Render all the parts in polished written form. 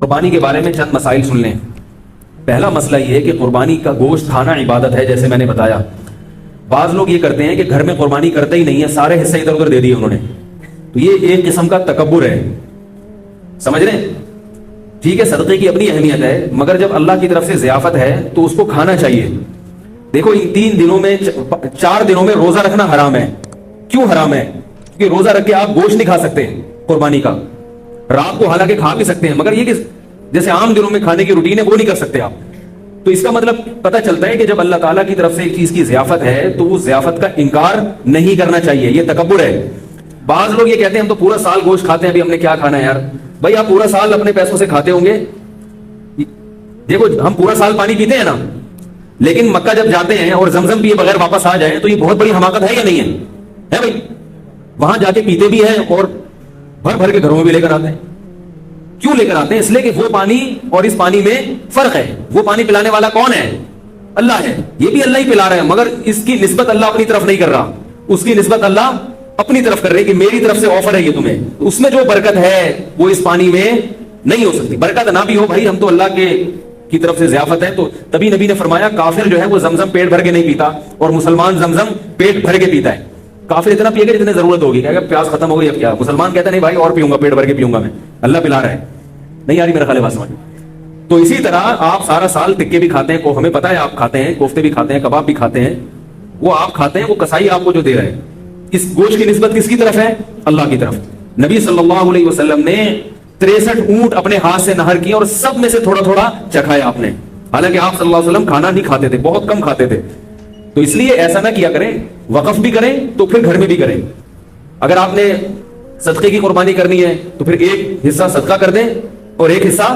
قربانی کے بارے میں چند مسائل سن لیں۔ پہلا مسئلہ یہ ہے کہ قربانی کا گوشت کھانا عبادت ہے، جیسے میں نے بتایا۔ بعض لوگ یہ کرتے ہیں کہ گھر میں قربانی کرتے ہی نہیں ہے، سارے حصے ادھر ادھر دے دیے انہوں نے، تو یہ ایک قسم کا تکبر ہے، سمجھ رہے ہیں؟ ٹھیک ہے، صدقے کی اپنی اہمیت ہے، مگر جب اللہ کی طرف سے ضیافت ہے تو اس کو کھانا چاہیے۔ دیکھو ان 3 دنوں میں 4 دنوں میں روزہ رکھنا حرام ہے۔ کیوں حرام ہے؟ کیونکہ روزہ رکھ کے آپ گوشت نہیں کھا سکتے قربانی کا، رات کو حالانکہ کھا بھی سکتے ہیں، مگر یہ کہ جیسے عام دنوں میں کھانے کی روٹین ہے وہ نہیں کر سکتے آپ۔ تو اس کا مطلب پتہ چلتا ہے کہ جب اللہ تعالیٰ کی طرف سے ایک چیز کی ضیافت ہے تو اس ضیافت کا انکار نہیں کرنا چاہیے، یہ تکبر ہے۔ بعض لوگ یہ کہتے ہیں ہم تو پورا سال گوشت کھاتے ہیں، ابھی ہم نے کیا کھانا ہے یار؟ بھائی آپ پورا سال اپنے پیسوں سے کھاتے ہوں گے، دیکھو ہم پورا سال پانی پیتے ہیں نا، لیکن مکہ جب جاتے ہیں اور زمزم پیے بغیر واپس آ جائیں تو یہ بہت بڑی حماقت ہے یا نہیں ہے بھائی؟ وہاں جا کے پیتے بھی ہیں اور بھر بھر کے گھروں میں بھی لے کر آتے ہیں۔ کیوں لے کر آتے ہیں؟ اس لیے کہ وہ پانی اور اس پانی میں فرق ہے۔ وہ پانی پلانے والا کون ہے؟ اللہ ہے، یہ بھی اللہ ہی پلا رہا ہے، مگر اس کی نسبت اللہ اپنی طرف نہیں کر رہا، اس کی نسبت اللہ اپنی طرف کر رہے کہ میری طرف سے آفر ہے یہ تمہیں، اس میں جو برکت ہے وہ اس پانی میں نہیں ہو سکتی۔ برکت نہ بھی ہو بھائی، ہم تو اللہ کی طرف سے ضیافت ہے، تو تبھی نبی نے فرمایا کافر جو ہے وہ زمزم پیٹ بھر کے نہیں پیتا اور مسلمان زمزم پیٹ بھر کے پیتا ہے۔ کافر اتنا پیے گا جتنے ضرورت ہوگی، کہ پیاس ختم ہو گئی اب کیا، مسلمان کہتا ہے نہیں بھائی اور پیوں گا، پیٹ بھر کے پیوں گا، میں اللہ پلا رہا ہے۔ نہیں آ رہی میرا خیال ہے بات سمجھ؟ تو اسی طرح آپ سارا سال ٹکے بھی کھاتے ہیں، ہمیں پتا ہے آپ کھاتے ہیں، کوفتے بھی کھاتے ہیں، کباب بھی کھاتے ہیں، وہ آپ کھاتے ہیں، وہ کسائی آپ کو جو دے رہے ہیں، اس گوشت کی نسبت کس کی طرف ہے؟ اللہ کی طرف۔ نبی صلی اللہ علیہ وسلم نے 63 اونٹ اپنے ہاتھ سے نہر کیے اور سب میں سے تھوڑا تھوڑا چکھایا آپ نے، حالانکہ آپ صلی اللہ علیہ وسلم کھانا نہیں کھاتے تھے، بہت کم کھاتے تھے۔ تو اس لیے ایسا نہ کیا کریں، وقف بھی کریں تو پھر گھر میں بھی کریں۔ اگر آپ نے صدقے کی قربانی کرنی ہے تو پھر ایک حصہ صدقہ کر دیں اور ایک حصہ،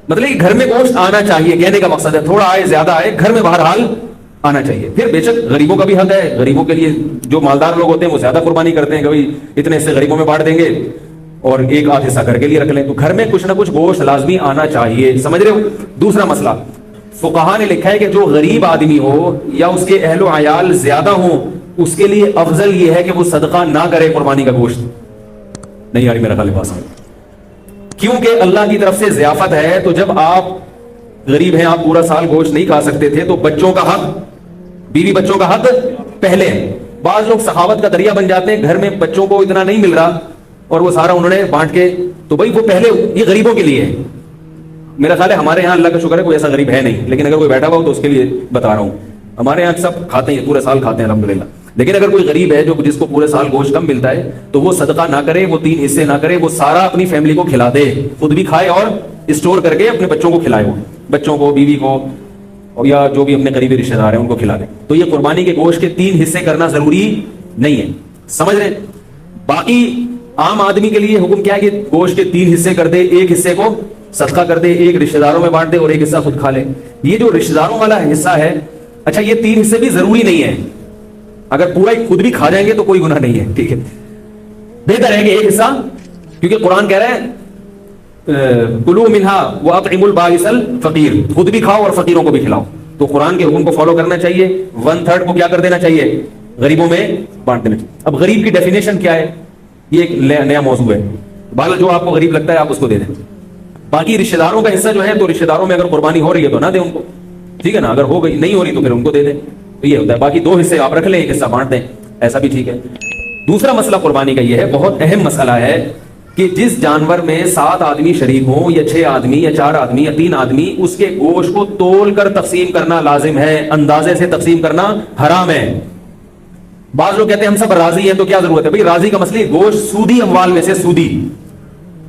مطلب کہ گھر میں گوشت آنا چاہیے، کہنے کا مقصد ہے تھوڑا آئے زیادہ آئے، گھر میں بہرحال آنا چاہیے۔ پھر بے شک غریبوں کا بھی حق ہے، غریبوں کے لیے جو مالدار لوگ ہوتے ہیں وہ زیادہ قربانی کرتے ہیں کہ بھائی اتنے حصے غریبوں میں بانٹ دیں گے اور ایک آدھ حصہ گھر کے لیے رکھ لیں، تو گھر میں کچھ نہ کچھ گوشت لازمی آنا چاہیے، سمجھ رہے ہو؟ دوسرا مسئلہ، فقہا نے لکھا ہے کہ جو غریب آدمی ہو یا اس کے اہل و عیال زیادہ ہوں، اس کے لیے افضل یہ ہے کہ وہ صدقہ نہ کرے قربانی کا گوشت۔ نہیں آ رہی میرا خیال ہے بات سمجھ؟ کیونکہ اللہ کی طرف سے ضیافت ہے، تو جب آپ غریب ہیں، آپ پورا سال گوشت نہیں کھا سکتے تھے، تو بچوں کا حق، بیوی بچوں کا حق پہلے۔ بعض لوگ سخاوت کا ذریعہ بن جاتے ہیں، گھر میں بچوں کو اتنا نہیں مل رہا اور وہ سارا انہوں نے بانٹ کے، تو بھائی وہ پہلے یہ غریبوں کے لیے ہے۔ میرا خیال ہے ہمارے یہاں اللہ کا شکر ہے کوئی ایسا غریب ہے نہیں، لیکن اگر کوئی بیٹھا ہوا ہو تو اس کے لیے بتا رہا ہوں، ہمارے یہاں سب کھاتے ہیں، پورے سال کھاتے ہیں الحمدللہ۔ لیکن اگر کوئی غریب ہے جو جس کو پورے سال گوشت کم ملتا ہے، تو وہ صدقہ نہ کرے، وہ 3 حصے نہ کرے، وہ سارا اپنی فیملی کو کھلا دے، خود بھی کھائے اور اسٹور کر کے اپنے بچوں کو کھلائے، وہ بچوں کو، بیوی کو، اور یا جو بھی اپنے قریبی رشتہ دار ہیں ان کو کھلا دے۔ تو یہ قربانی کے گوشت کے 3 حصے کرنا ضروری نہیں ہے، سمجھ رہے ہیں؟ باقی عام آدمی کے لیے حکم کیا ہے کہ گوشت کے 3 حصے کر دے، ایک حصے کو صدقہ کر دے، ایک رشتہ داروں میں بانٹ دے اور ایک حصہ خود کھا لے۔ یہ جو رشتہ داروں والا حصہ ہے، اچھا یہ 3 حصے بھی ضروری نہیں ہے، اگر پورا خود بھی کھا جائیں گے تو کوئی گناہ نہیں ہے، ٹھیک ہے؟ بہتر ہے کہ ایک حصہ، کیونکہ قرآن کہہ رہا ہے کلوا منہا واطعموا البائس الفقیر، خود بھی کھاؤ اور فقیروں کو بھی کھلاؤ۔ تو قرآن کے حکم کو فالو کرنا چاہیے، 1/3 کو کیا کر دینا چاہیے؟ غریبوں میں بانٹ دینا چاہیے۔ اب غریب کی ڈیفینیشن کیا ہے؟ یہ ایک نیا موضوع ہے، بال جو آپ کو غریب لگتا ہے آپ اس کو دے دیں۔ باقی رشتہ داروں کا حصہ جو ہے، تو رشتہ داروں میں اگر قربانی ہو رہی ہے تو نہ دیں ان کو، ٹھیک ہے نا؟ اگر ہو گئی نہیں ہو رہی تو پھر ان کو دے دیں، تو یہ ہوتا ہے۔ باقی 2 حصے آپ رکھ لیں، ایک حصہ بانٹ دیں، ایسا بھی ٹھیک ہے۔ دوسرا مسئلہ قربانی کا یہ ہے، بہت اہم مسئلہ ہے، کہ جس جانور میں 7 آدمی شریک ہوں یا 6 آدمی یا 4 آدمی یا 3 آدمی، اس کے گوشت کو تول کر تقسیم کرنا لازم ہے، اندازے سے تقسیم کرنا حرام ہے۔ بعض لوگ کہتے ہیں ہم سب راضی ہیں تو کیا ضرورت ہے؟ بھئی راضی کا مسئلہ، گوشت سودی اموال میں سے سودی،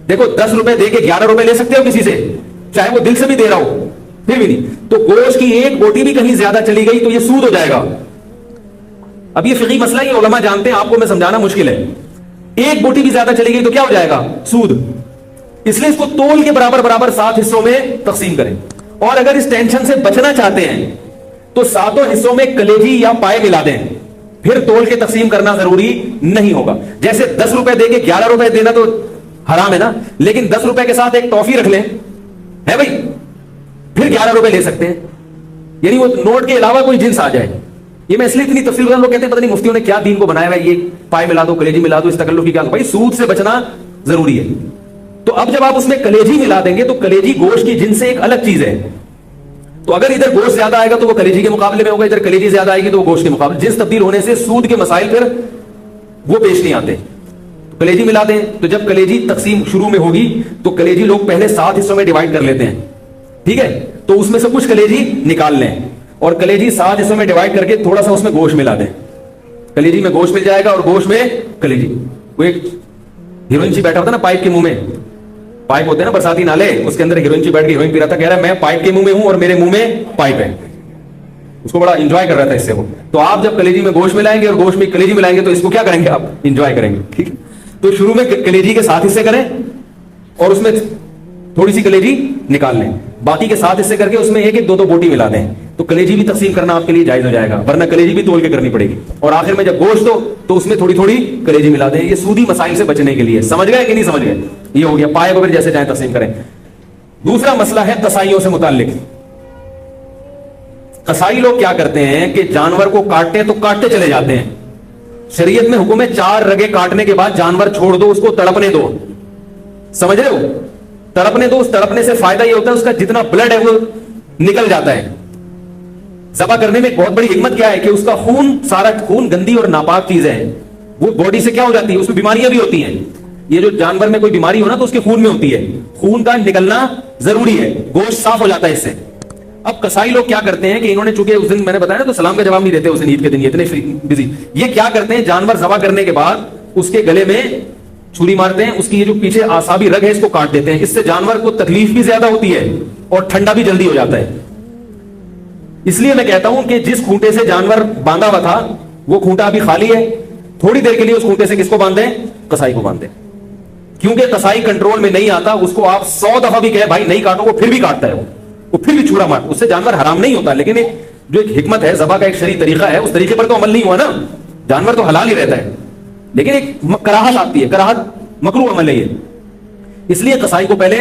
دیکھو 10 روپے دے کے 11 روپے لے سکتے ہو کسی سے، چاہے وہ دل سے بھی دے رہا ہو، پھر بھی نہیں۔ تو گوشت کی ایک بوٹی بھی کہیں زیادہ چلی گئی تو یہ سود ہو جائے گا۔ اب یہ فقہی مسئلہ، یہ علماء جانتے ہیں، آپ کو میں سمجھانا مشکل ہے۔ ایک بوٹی بھی زیادہ چلی گئی تو کیا ہو جائے گا؟ سود۔ اس لیے اس کو تول کے برابر برابر 7 حصوں میں تقسیم کریں، اور اگر اس ٹینشن سے بچنا چاہتے ہیں تو 7 حصوں میں کلیجی یا پائے ملا دیں، پھر تول کے تقسیم کرنا ضروری نہیں ہوگا۔ جیسے 10 روپے دے کے 11 روپے دینا تو حرام ہے نا، لیکن 10 روپے کے ساتھ ایک ٹافی رکھ لیں، ہے بھائی، پھر 11 روپے لے سکتے ہیں، یعنی وہ نوٹ کے علاوہ کوئی جنس آ جائے۔ یہ میں اس لیے اتنی تفصیل لوگ کہتے ہیں پتہ نہیں مفتیوں نے کیا دین کو بنایا ہے، یہ پائے ملا دو، کلیجی ملا دو، اس تکلف کی کیا؟ بھائی سود سے بچنا ضروری ہے، تو اب جب آپ اس میں کلیجی ملا دیں گے تو کلیجی گوشت کی جن سے ایک الگ چیز ہے. تو اگر ادھر گوشت زیادہ آئے گا تو وہ کلیجی کے مقابلے میں ہوگا, ادھر کلیجی زیادہ آئے گی تو وہ گوشت کے مقابلے. جنس تبدیل ہونے سے سود کے مسائل پھر وہ پیش نہیں آتے. کلیجی ملا دیں تو جب کلیجی تقسیم شروع میں ہوگی تو کلیجی لوگ پہلے 7 حصوں میں ڈیوائڈ کر لیتے ہیں, ٹھیک ہے, تو اس میں سے کچھ کلیجی نکال لیں اور کلیجی 7 حصوں میں ڈیوائڈ کر کے تھوڑا سا اس میں گوشت ملا دیں. کلیجی میں گوشت مل جائے گا اور گوشت میں کلیجی. وہ ایک ہیروئن بیٹھا ہوتا ہے نا پائپ کے منہ میں, پائپ ہوتے ہیں نا برساتی نالے, اس کے اندر ہیروئن بیٹھ کے ہیروئن پی رہا تھا, کہہ رہا ہے میں پائپ کے منہ میں ہوں اور میرے منہ میں پائپ ہے. اس کو بڑا انجوائے کر رہا تھا اس سے وہ. تو آپ جب کلیجی میں گوشت ملائیں گے اور گوشت میں کلیجی ملائیں گے تو اس کو کیا کریں گے, آپ انجوائے کریں گے, ٹھیک ہے. تو شروع میں کلیجی کے 7 حصے کریں اور اس میں تھوڑی سی کلیجی نکال لیں, باقی کے 7 حصے کر کے اس میں ایک 2 بوٹی ملا دیں, تو کلیجی بھی تقسیم کرنا آپ کے لیے جائز ہو جائے گا, ورنہ کلیجی بھی تول کے کرنی پڑے گی. اور آخر میں جب گوشت ہو تو اس میں تھوڑی تھوڑی کلیجی ملا دیں. یہ سودی مسائل سے بچنے کے لیے. سمجھ گئے کہ نہیں سمجھ گئے؟ یہ ہو گیا پائے کو پھر جیسے چاہیں تقسیم کریں. دوسرا مسئلہ ہے قصائیوں سے متعلق. قصائی لوگ کیا کرتے ہیں کہ جانور کو کاٹتے ہیں تو کاٹتے چلے جاتے ہیں. شریعت میں حکم ہے 4 رگے کاٹنے کے بعد جانور چھوڑ دو, اس کو تڑپنے دو. سمجھ رہے ہو؟ تڑپنے دو. اس تڑپنے سے فائدہ یہ ہوتا ہے اس کا جتنا بلڈ ہے وہ نکل جاتا ہے. ذبح کرنے میں بہت بڑی حکمت کیا ہے کہ اس کا خون, سارا خون گندی اور ناپاک چیز ہے, وہ باڈی سے کیا ہو جاتی ہے, اس میں بیماریاں بھی ہوتی ہیں. یہ جو جانور میں کوئی بیماری ہو نا تو اس کے خون میں ہوتی ہے, خون کا نکلنا ضروری ہے, گوشت صاف ہو جاتا ہے اس سے. اب قصائی لوگ کیا کرتے ہیں کہ انہوں نے چونکہ اس دن میں نے بتایا نا تو سلام کا جواب نہیں دیتے اس دن, عید کے دن یہ اتنے بزی. یہ کیا کرتے ہیں, جانور ذبح کرنے کے بعد اس کے گلے میں چھری مارتے ہیں, اس کی یہ جو پیچھے اعصابی رگ ہے اس کو کاٹ دیتے ہیں. اس سے جانور کو تکلیف بھی زیادہ ہوتی ہے اور ٹھنڈا بھی جلدی ہو جاتا ہے. اس لیے میں کہتا ہوں کہ جس کھونٹے سے جانور باندھا ہوا تھا وہ کھونٹا ابھی خالی ہے, تھوڑی دیر کے لیے اس کھونٹے سے کس کو باندھ دیں, قصائی کو باندھ دیں. کیونکہ قصائی کنٹرول میں نہیں آتا, اس کو آپ 100 دفعہ بھی کہے بھائی نہیں کاٹو, وہ پھر بھی کاٹتا ہے, وہ پھر بھی چھڑا مار. اس سے جانور حرام نہیں ہوتا, لیکن ایک جو ایک حکمت ہے, ذبح کا ایک شرعی طریقہ ہے, اس طریقے پر تو عمل نہیں ہوا نا. جانور تو حلال ہی رہتا ہے, لیکن ایک کراہت آتی ہے, کراہت مکروہ عمل ہے یہ. اس لیے قصائی کو پہلے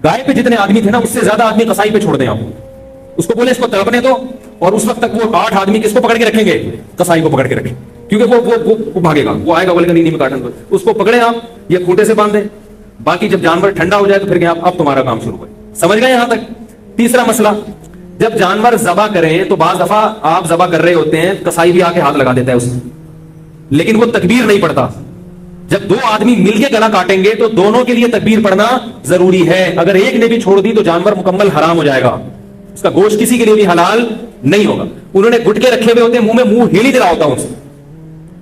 گائے پہ جتنے آدمی تھے نا اس سے زیادہ آدمی قصائی پہ چھوڑ دیں. آپ اس کو بولے اس کو تڑپنے دو, اور اس وقت تک وہ 8 آدمی کس کو پکڑ کے رکھیں گے, قصائی کو پکڑ کے رکھیں, کیونکہ وہ بھاگے گا, وہ آئے گا بولے گا نہیں میں کاٹوں. اس کو پکڑے آپ, یہ کھوٹے سے باندھیں, باقی جب جانور ٹھنڈا ہو جائے تو پھر اب تمہارا کام شروع ہے. سمجھ گئے یہاں تک؟ تیسرا مسئلہ, جب جانور ذبح کریں تو بعض دفعہ آپ ذبح کر رہے ہوتے ہیں, قصائی بھی آ کے ہاتھ لگا دیتا ہے اس میں, لیکن وہ تکبیر نہیں پڑتا. جب 2 آدمی مل کے گلا کاٹیں گے تو دونوں کے لیے تکبیر پڑھنا ضروری ہے. اگر ایک نے بھی چھوڑ دی تو جانور مکمل حرام ہو جائے گا, اس کا گوشت کسی کے لیے بھی حلال نہیں ہوگا. انہوں نے گٹکے رکھے ہوئے ہوتے ہیں, منہ ہل ہی رہا ہوتا ان سے,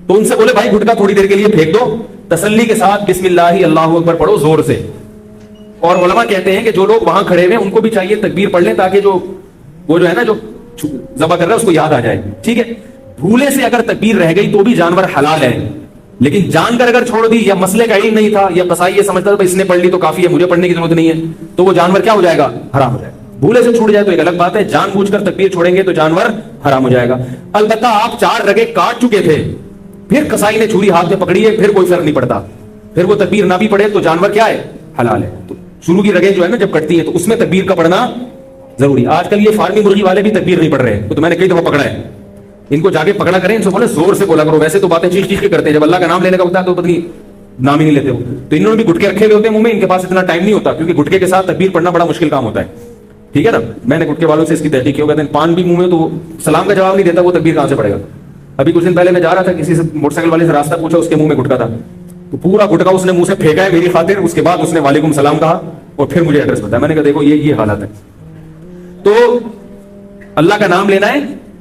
تو ان سے بولے بھائی گٹکا تھوڑی دیر کے لیے پھینک دو, تسلی کے ساتھ بسم اللہ اللہ اکبر پڑھو زور سے. اور علماء کہتے ہیں کہ جو لوگ وہاں کھڑے ہوئے ان کو بھی چاہیے تکبیر پڑھ لیں, تاکہ وہ جو ہے نا جو ذبح کر رہا ہے اس کو یاد آ جائے. ٹھیک ہے, بھولے سے اگر تکبیر رہ گئی تو بھی جانور حلال ہے, لیکن جان کر اگر چھوڑ دی, یا مسئلے کا علم نہیں تھا, یا قصائی یہ سمجھتا تھا اس نے پڑھ لی تو کافی ہے, مجھے پڑھنے کی ضرورت نہیں ہے, تو وہ جانور کیا ہو جائے گا, حرام ہو جائے گا. بھولے سے چھوٹ جائے تو ایک الگ بات ہے, جان بوجھ کر تکبیر چھوڑیں گے تو جانور حرام ہو جائے گا. البتہ آپ 4 رگے کاٹ چکے تھے, پھر قصائی نے چھری ہاتھ میں پکڑی ہے, پھر کوئی فرق نہیں پڑتا, پھر وہ تکبیر نہ بھی پڑے تو جانور کیا ہے, حلال ہے. تو شروع کی رگیں جو ہے نا جب کٹتی ہیں تو اس میں تکبیر کا پڑھنا ضروری. آج کل یہ فارمی مرغی والے بھی تکبیر نہیں پڑھ رہے, تو میں نے کئی دفعہ پکڑا ہے, ان کو جا کے پکڑا کریں, ان سے بولے زور سے بولا کرو. ویسے تو باتیں چیخ چیخ کے کرتے ہیں, جب اللہ کا نام لینے کا ہوتا ہے تو پتہ نہیں نام ہی نہیں لیتے ہو. تو انہوں نے بھی گٹکے رکھے ہوئے ہوتے ہیں منہ میں, ان کے پاس اتنا ٹائم نہیں ہوتا, کیونکہ گٹکے کے ساتھ تکبیر پڑھنا بڑا مشکل کام ہوتا ہے. ٹھیک ہے نا, میں نے گٹکے والوں سے اس کی تحقیق کی, ہو گیا پان بھی منہ میں تو سلام کا جواب نہیں دیتا, وہ تکبیر کہاں سے پڑے گا. ابھی کچھ دن پہلے میں جا رہا تھا, کسی سے موٹر سائیکل والے سے راستہ پوچھا, اس کے منہ میں گٹکا تھا, تو پورا گٹکا اس نے منہ سے پھینکا ہے میری خاطر. اس کے بعد اس نے وعلیکم السلام کہا اور پھر مجھے ایڈریس بتایا. میں نے کہا دیکھو یہ حالت ہے. تو اللہ کا نام لینا ہے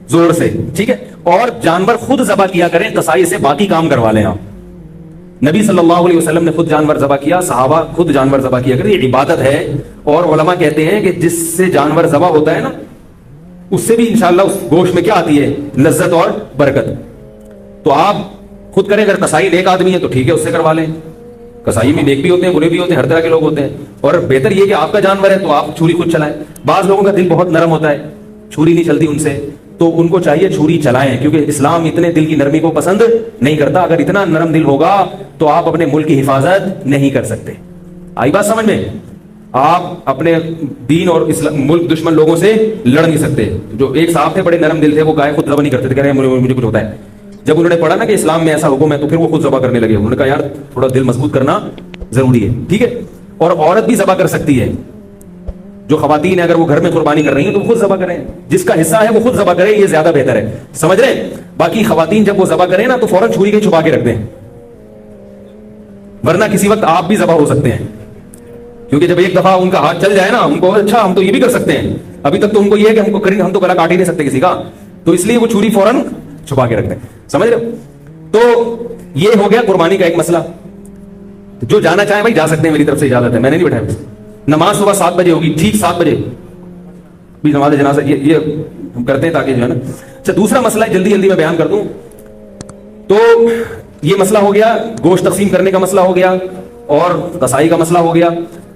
زور سے, ٹھیک ہے. اور جانور خود ذبح کیا کریں, قصائی سے باقی کام کروا لیں. آپ نبی صلی اللہ علیہ وسلم نے خود جانور ذبح کیا, صحابہ خود جانور ذبح کیا کریں, یہ عبادت ہے. اور علماء کہتے ہیں کہ جس سے جانور ذبح ہوتا ہے نا, اس سے بھی انشاءاللہ اس گوشت میں کیا آتی ہے, لذت اور برکت. تو آپ خود کریں, اگر قصائی نیک آدمی ہے تو ٹھیک ہے, اس سے کروا لیں. قصائی میں نیک بھی ہوتے ہیں, برے بھی ہوتے ہیں, ہر طرح کے لوگ ہوتے ہیں. اور بہتر یہ کہ آپ کا جانور ہے تو آپ چھری خود چلائیں. بعض لوگوں کا دل بہت نرم ہوتا ہے, چھری نہیں چلتی ان سے, تو ان کو چاہیے چھری چلائیں, کیونکہ اسلام اتنے دل کی نرمی کو پسند نہیں کرتا. اگر اتنا نرم دل ہوگا تو آپ اپنے ملک کی حفاظت نہیں کر سکتے. آئی بات سمجھ میں؟ آپ اپنے دین اور ملک دشمن لوگوں سے لڑ نہیں سکتے. جو ایک صاحب تھے بڑے نرم دل تھے, وہ گائے خود ذبح نہیں کرتے تھے, کہہ رہے ہیں مجھے کچھ ہوتا ہے. جب انہوں نے پڑھا نا کہ اسلام میں ایسا حکم ہے تو پھر وہ خود ذبح کرنے لگے. انہوں نے کہا یار تھوڑا دل مضبوط کرنا ضروری ہے, ٹھیک ہے. اور عورت بھی ذبح کر سکتی ہے, جو خواتین ہیں اگر وہ گھر میں قربانی کر رہی ہیں تو وہ خود ذبح کریں, جس کا حصہ ہے وہ خود ذبح کرے, یہ زیادہ بہتر ہے, سمجھ رہے ہیں. باقی خواتین جب وہ ذبح کریں نا تو فوراً چھری کے چھپا کے رکھ دیں, ورنہ کسی وقت آپ بھی ذبح ہو سکتے ہیں, کیونکہ جب ایک دفعہ ان کا ہاتھ چل جائے نا, ان کو اچھا ہم تو یہ بھی کر سکتے ہیں, ابھی تک تو ان کو یہ ہے کہ ہم کو کریں, ہم تو گلا کاٹ ہی نہیں سکتے کسی کا, تو اس لیے وہ چھری فوراً چھپا کے رکھ دیں, سمجھ رہے. تو یہ ہو گیا قربانی کا ایک مسئلہ. جو جانا چاہیں بھائی جا سکتے ہیں, میری طرف سے اجازت ہے, میں نے نہیں بٹھایا. نماز صبح 7 بجے ہوگی, ٹھیک 7 بجے بھی نماز جنازہ, یہ ہم کرتے ہیں تاکہ جو ہے نا. اچھا دوسرا مسئلہ جلدی جلدی میں بیان کر دوں. تو یہ مسئلہ ہو گیا, گوشت تقسیم کرنے کا مسئلہ ہو گیا, اور قصائی کا مسئلہ ہو گیا.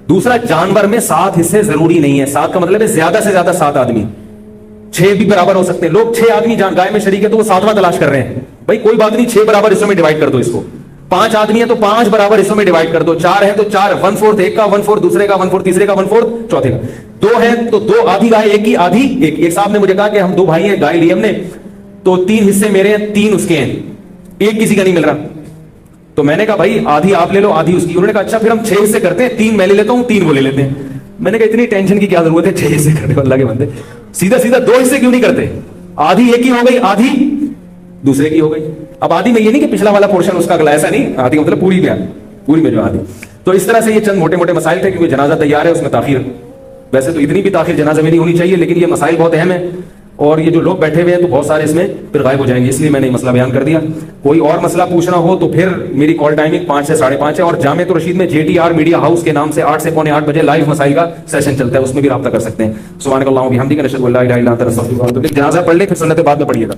دوسرا, جانور میں 7 حصے ضروری نہیں ہے. 7 کا مطلب ہے زیادہ سے زیادہ 7 آدمی, 6 بھی برابر ہو سکتے ہیں. لوگ 6 آدمی گائے میں شریک ہے تو وہ 7واں تلاش کر رہے ہیں. بھائی کوئی بات نہیں, 6 برابر حصوں میں ڈیوائڈ کر دو اس کو. 5 آدمی ہیں تو 5 برابر حصوں میں ڈیوائڈ کر دو. 4 ہیں تو 4, 1/4 ایک کا, 1/4 دوسرے کا, 1/4 تیسرے کا, 1/4 چوتھے کا. 2 ہیں تو 2, آدھی گائے ایک کی, آدھی ایک. ایک صاحب نے مجھے کہا کہ ہم 2 بھائی ہیں, گائے لی ہم نے, تو 3 حصے میرے ہیں, 3 اس کے ہیں, ایک کسی کا نہیں مل رہا. تو میں نے کہا بھائی آدھی آپ لے لو, آدھی اس کی. انہوں نے کہا اچھا پھر ہم 6 حصے کرتے ہیں, 3 میں لے لیتا ہوں, 3 وہ لے لیتے ہیں. میں نے کہا اتنی ٹینشن کی کیا ضرورت ہے 6 حصے کرنے کو, اللہ کے بندے, سیدھا سیدھا 2 حصے کیوں نہیں کرتے. آدھی ایک کی ہو گئی, آدھی دوسرے کی ہو گئی. اب آدھی میں یہ نہیں کہ پچھلا والا پورشن اس کا اگلا, ایسا نہیں, آدھی کا مطلب پوری میں جو آدھی. تو اس طرح سے یہ چند موٹے موٹے مسائل تھے, کیونکہ جنازہ تیار ہے, اس میں تاخیر, ویسے تو اتنی بھی تاخیر جنازہ میں نہیں ہونی چاہیے, لیکن یہ مسائل بہت اہم ہیں, اور یہ جو لوگ بیٹھے ہوئے ہیں تو بہت سارے اس میں پھر غائب ہو جائیں گے, اس لیے میں نے یہ مسئلہ بیان کر دیا. کوئی اور مسئلہ پوچھنا ہو تو پھر میری کال ٹائمنگ 5 سے 5:30 ہے, اور جامع رشید میں JTR میڈیا ہاؤس کے نام سے 8 سے 7:45 بجے لائیو مسائل کا سیشن چلتا ہے, اس میں بھی رابطہ کر سکتے ہیں. سبحانک اللہم و بحمدک, نشہد ان لا الہ الا انت, نستغفرک و نتوب الیک. جنازہ پڑھ لیں پھر سنت بعد میں پڑھیے گا.